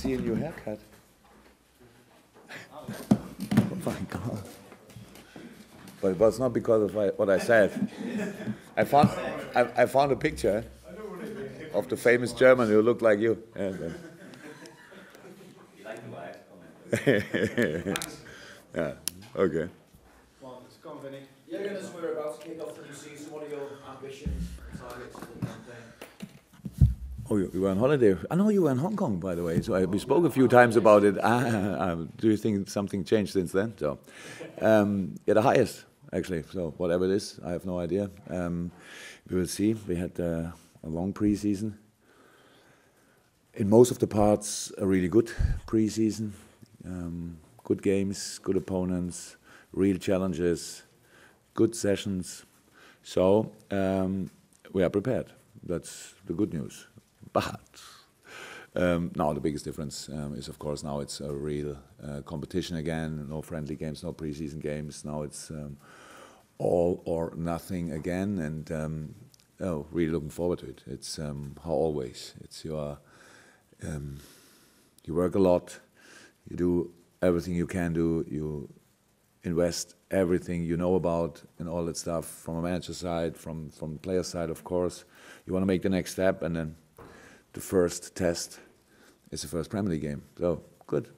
see a new haircut. Oh my God. But it was not because of what I said. I found a picture of the famous German who looked like you. Yeah, yeah. Okay. Jurgen, as we're about to kick off the new season, what are your ambitions and targets for the campaign? Oh, you were on holiday. I know you were in Hong Kong, by the way. So we spoke a few times about it. Do you think something changed since then? So, yeah, the highest, actually. So whatever it is, I have no idea. We will see. We had a long preseason. In most of the parts, a really good preseason. Good games, good opponents, real challenges, good sessions. So we are prepared. That's the good news. But now the biggest difference is, of course, now it's a real competition again. No friendly games, no preseason games. Now it's all or nothing again, and really looking forward to it. It's how always. It's you work a lot. You do everything you can do. You invest everything you know about and all that stuff from a manager side, from the player side, of course. You want to make the next step, and then the first test is the first Premier League game. So, good.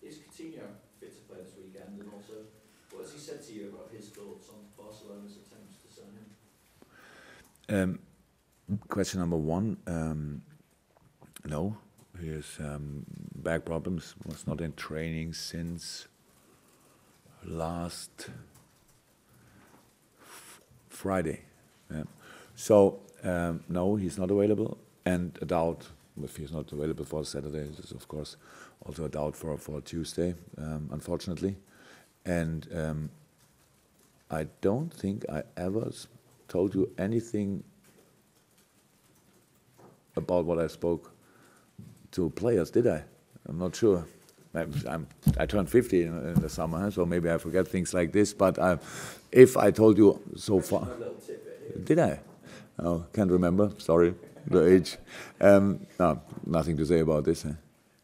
Is Coutinho fit to play this weekend? And also, what has he said to you about his thoughts on Barcelona's attempts to sign him? Question number one, no. He has back problems, was not in training since last Friday. Yeah. So, no, he's not available. And a doubt, if he's not available for Saturday, is of course also a doubt for Tuesday, unfortunately. And I don't think I ever told you anything about what I spoke to players, did I? I'm not sure. I turned 50 in the summer, so maybe I forget things like this. But if I told you so far, did I? Oh, can't remember. Sorry, the age. No, nothing to say about this.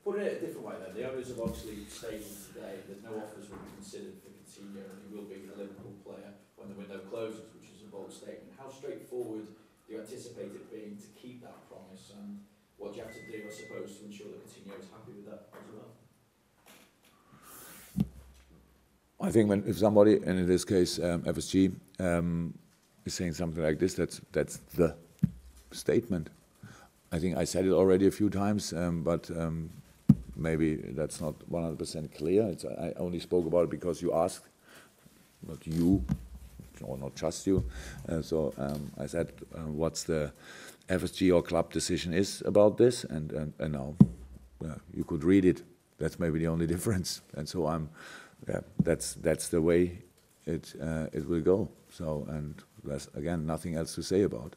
Put it a different way then. The owners have obviously stated today that no offers will be considered for Coutinho, and he will be a Liverpool player when the window closes, which is a bold statement. How straightforward do you anticipate it being to keep that promise, and what do you have to do, I suppose, to ensure that Coutinho is happy with that as well? I think if somebody, and in this case FSG, is saying something like this, that's the statement. I think I said it already a few times, but maybe that's not 100% clear. I only spoke about it because you asked, not you, or not just you. So I said, what's the FSG or club decision is about this, and now you could read it. That's maybe the only difference. And so that's the way it will go. So, and there's again nothing else to say about.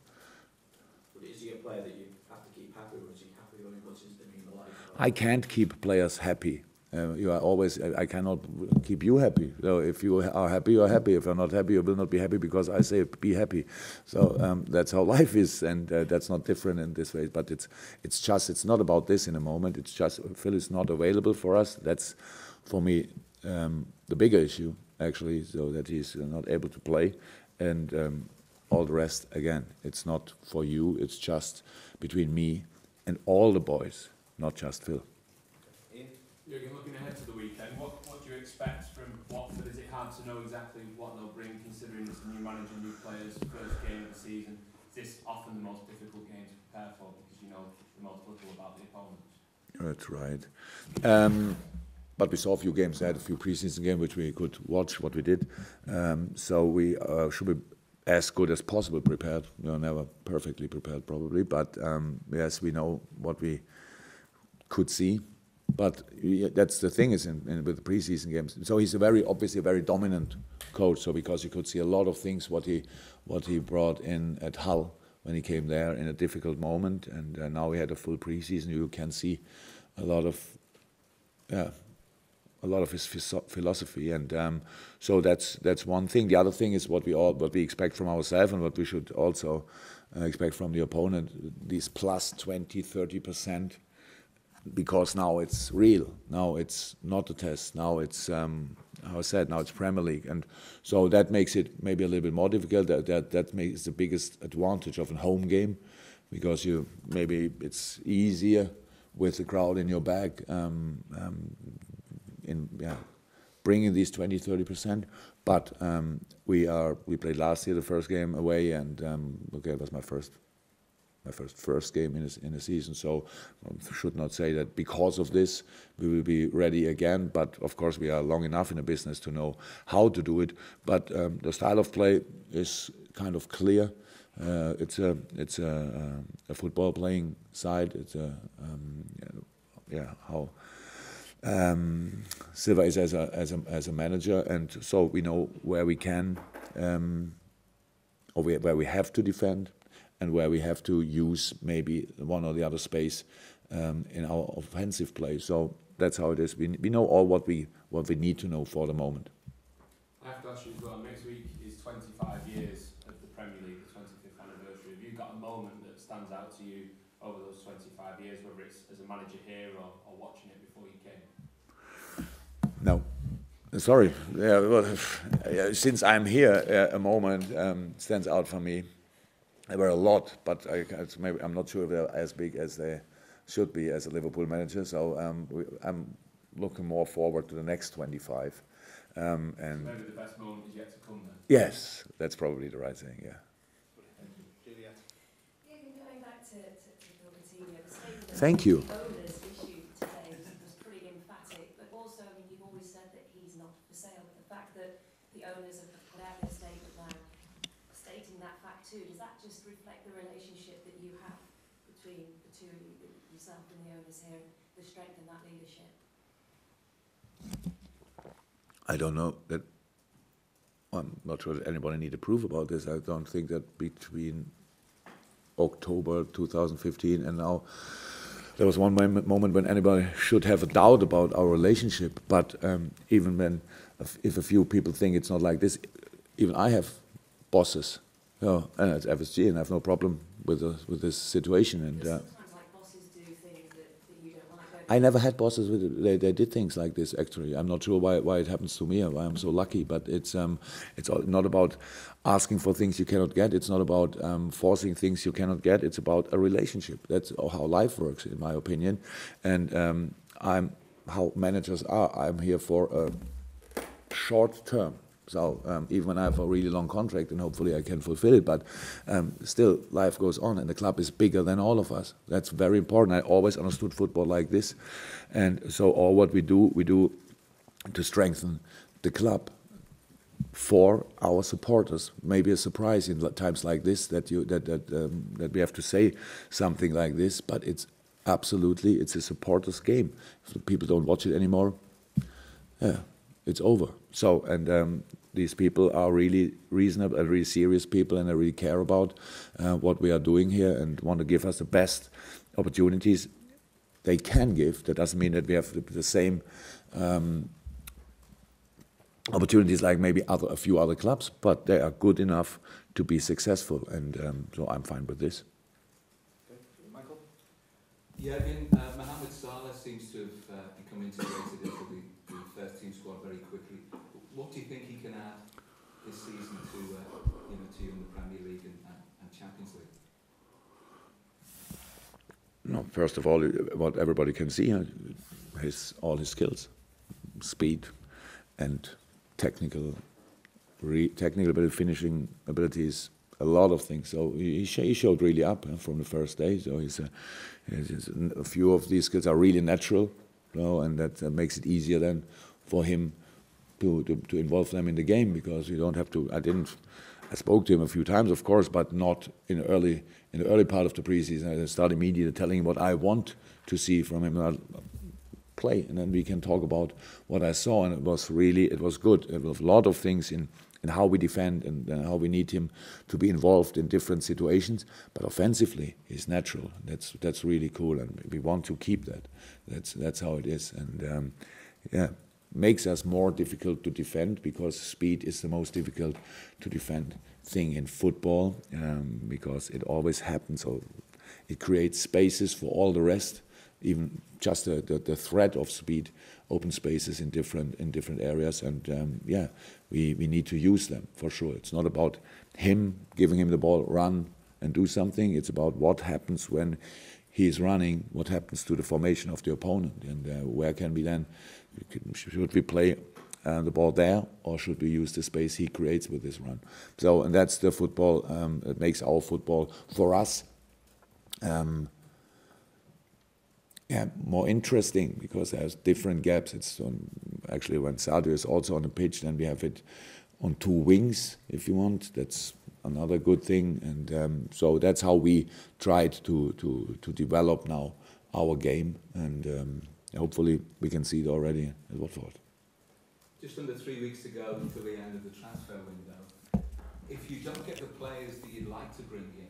But is he a player that you have to keep happy, or is he happy when he puts his name in the light? I can't keep players happy. You are always. I cannot keep you happy. So if you are happy, you are happy. If you're not happy, you will not be happy because I say be happy. So that's how life is, and that's not different in this way. But it's not about this in a moment. It's just Phil is not available for us. That's for me the bigger issue actually. So that he's not able to play, and all the rest again. It's not for you. It's just between me and all the boys, not just Phil. Jurgen, looking ahead to the weekend, what do you expect from Watford? Is it hard to know exactly what they'll bring, considering it's a new manager, new players, first game of the season? Is this often the most difficult game to prepare for because you know the most little about the opponents? That's right. But we saw a few games. They had a few preseason games which we could watch what we did. So we should be as good as possible prepared. We are never perfectly prepared probably, but yes, we know what we could see. But that's the thing is with the preseason games. So he's obviously a very dominant coach. So because you could see a lot of things what he brought in at Hull when he came there in a difficult moment, and now we had a full preseason. You can see a lot of his philosophy, and so that's one thing. The other thing is what we expect from ourselves and what we should also expect from the opponent. These plus 20-30%. because now it's real. Now it's not a test. Now it's how I said. Now it's Premier League, and so that makes it maybe a little bit more difficult. That makes the biggest advantage of a home game, because maybe it's easier with the crowd in your back. Bringing these 20-30%, but we played last year the first game away, and it was my first game in a season, so I should not say that because of this we will be ready again, but of course we are long enough in the business to know how to do it. But the style of play is kind of clear. It's a football playing side. It's how Silva is as a manager, and so we know where we can or where we have to defend, and where we have to use maybe one or the other space in our offensive play. So that's how it is. We know all what we need to know for the moment. I have to ask you as well, next week is 25 years of the Premier League, the 25th anniversary. Have you got a moment that stands out to you over those 25 years, whether it's as a manager here or watching it before you came? No. Sorry. Yeah, well, since I'm here, a moment stands out for me. There were a lot, but maybe I'm not sure if they're as big as they should be as a Liverpool manager. So I'm looking more forward to the next 25. And maybe the best moment is yet to come then? Yes, that's probably the right thing, yeah. Thank you. Juliet? Going back to Coutinho, the statement Thank you. the owners issued today was pretty emphatic, but also, I mean, you've always said that he's not for sale. But the fact that the owners have put out their statement now, stating that fact too, does that just reflect the relationship that you have between the two of you, yourself and the owners here, the strength in that leadership? I don't know that. I'm not sure that anybody need to prove about this. I don't think that between October 2015 and now there was one moment when anybody should have a doubt about our relationship. But even when, if a few people think it's not like this, even I have bosses, and it's FSG, and I have no problem with this situation. And sometimes like bosses do things that you don't like. I never had bosses they did things like this. Actually, I'm not sure why it happens to me or why I'm so lucky. But it's not about asking for things you cannot get. It's not about forcing things you cannot get. It's about a relationship. That's how life works, in my opinion. And I'm how managers are. I'm here for a short term. So even when I have a really long contract, and hopefully I can fulfill it, but still life goes on, and the club is bigger than all of us. That's very important. I always understood football like this, and so all what we do to strengthen the club for our supporters. Maybe a surprise in times like this that we have to say something like this, but it's absolutely a supporters' game. If people don't watch it anymore, yeah, it's over. So, and these people are really reasonable, really serious people, and they really care about what we are doing here and want to give us the best opportunities they can give. That doesn't mean that we have the same opportunities like maybe a few other clubs, but they are good enough to be successful, and so I'm fine with this. Okay. Michael? Yeah, Mohamed Salah seems to have become integrated into the first team squad very quickly. What do you think he can add this season to you in the Premier League and Champions League? No, first of all, what everybody can see, all his skills, speed, and technical ability, finishing abilities, a lot of things. So he showed really up from the first day. So a few of these skills are really natural, and that makes it easier then for him to involve them in the game, because you don't have to. I spoke to him a few times, of course, but not in the early part of the preseason. I started immediately telling him what I want to see from him. I'll play, and then we can talk about what I saw, and it was good. It was a lot of things in how we defend and how we need him to be involved in different situations. But offensively, he's natural. That's really cool, and we want to keep that. That's how it is, and makes us more difficult to defend, because speed is the most difficult to defend thing in football, because it always happens. So it creates spaces for all the rest, even just the threat of speed, open spaces in different areas, and yeah, we need to use them for sure. It's not about him giving him the ball, run and do something. It's about what happens when he's running, what happens to the formation of the opponent, and where can we then, should we play the ball there, or should we use the space he creates with his run? So, and that's the football that makes our football for us more interesting, because there's different gaps. It's actually when Sadio is also on the pitch, then we have it on two wings, if you want. That's another good thing, and so that's how we tried to develop now our game, and hopefully we can see it already at Watford. Just under 3 weeks to go until the end of the transfer window. If you don't get the players that you'd like to bring in,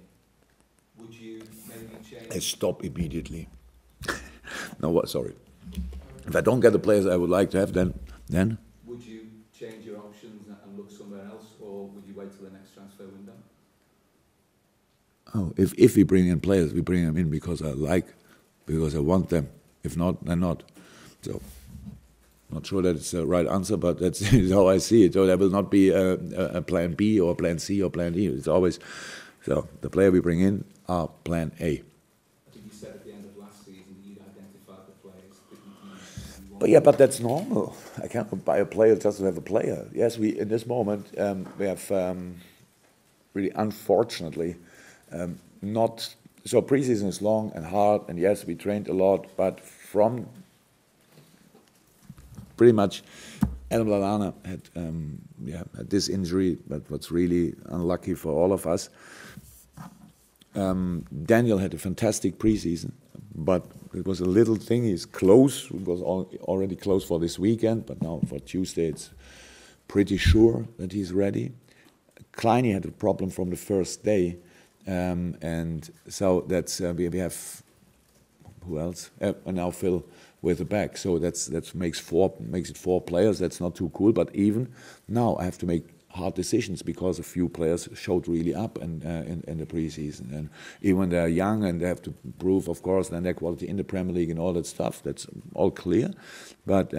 would you maybe change? Stop immediately. No, what? Sorry. If I don't get the players I would like to have, then would you change your options and look somewhere else, or would you wait till the next transfer window? Oh, if we bring in players, we bring them in because I want them. If not, then not. So, not sure that it's the right answer, but that's how I see it. So there will not be a plan B or plan C or plan D. It's always, so the player we bring in are plan A. I think you said at the end of last season that you'd identified the players that you want. But yeah, but that's normal. I can't buy a player just to have a player. Yes, we in this moment we have really, unfortunately, not. So preseason is long and hard, and yes, we trained a lot, but from pretty much Adam Lallana had this injury, but what's really unlucky for all of us. Daniel had a fantastic preseason, but it was a little thing. He's close. It was already close for this weekend, but now for Tuesday it's pretty sure that he's ready. Kleiny had a problem from the first day, and so that's we have who else? And now Phil with the back. So that makes it 4 players. That's not too cool. But even now I have to make hard decisions because a few players showed really up in the preseason, and even when they're young and they have to prove, of course, then their quality in the Premier League and all that stuff. That's all clear. But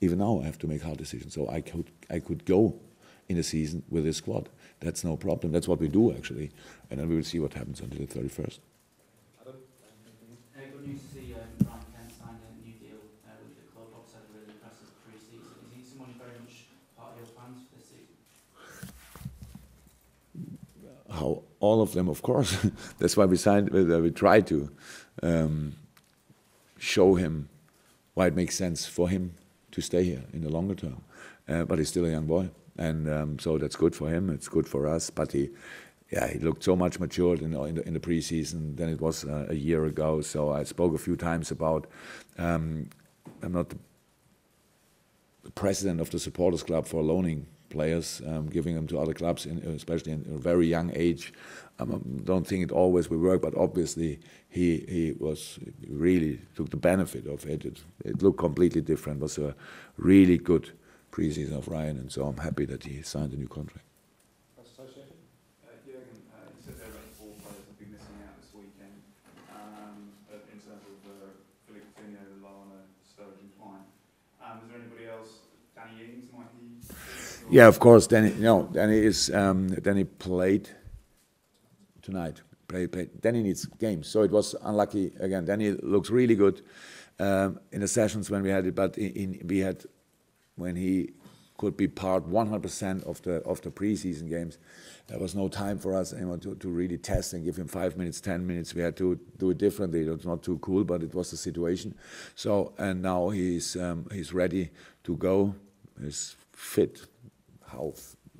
even now I have to make hard decisions. So I could go in a season with this squad. That's no problem. That's what we do actually, and then we will see what happens until the 31st. Good news to see Ryan Kent signed a new deal with the club. Obviously had a really impressive pre-season. Is he someone who's very much part of your plans for this season? How all of them, of course. That's why we signed. We try to show him why it makes sense for him to stay here in the longer term. But he's still a young boy, and so that's good for him. It's good for us. But he looked so much matured in the preseason than it was a year ago. So I spoke a few times about I'm not the president of the supporters club for loaning players, giving them to other clubs, especially in a very young age. Don't think it always will work, but obviously he really took the benefit of it. It looked completely different. It was a really good preseason of Ryan, and so I'm happy that he signed a new contract. Jurgen, you said there are 4 players that will be missing out this weekend in terms of Philippe Coutinho, Lallana, Sturridge and Twine. Is there anybody else? Danny Ings, might he? Yeah, of course. Danny played tonight. Danny needs games, so it was unlucky again. Danny looks really good in the sessions when we had it, but when he could be part 100% of the preseason games, there was no time for us anymore to really test and give him 5 minutes, 10 minutes. We had to do it differently. It was not too cool, but it was the situation. So, and now he's ready to go. He's fit, how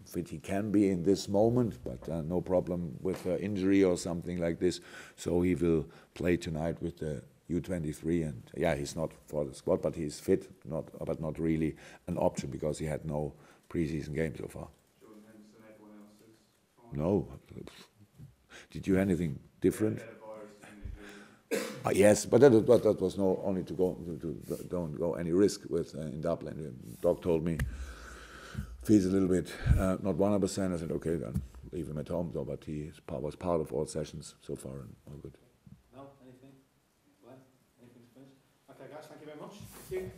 fit he can be in this moment, but no problem with injury or something like this. So he will play tonight with the U23, and yeah, he's not for the squad, but he's fit, but not really an option because he had no preseason game so far. No. Did you anything different? Yes, but that was no only to go don't go any risk with in Dublin. The doc told me if he's a little bit not 100%, I said okay, then leave him at home though. But he was part of all sessions so far, and all good. No, anything? Glenn? Anything? Okay, guys, thank you very much. Thank you.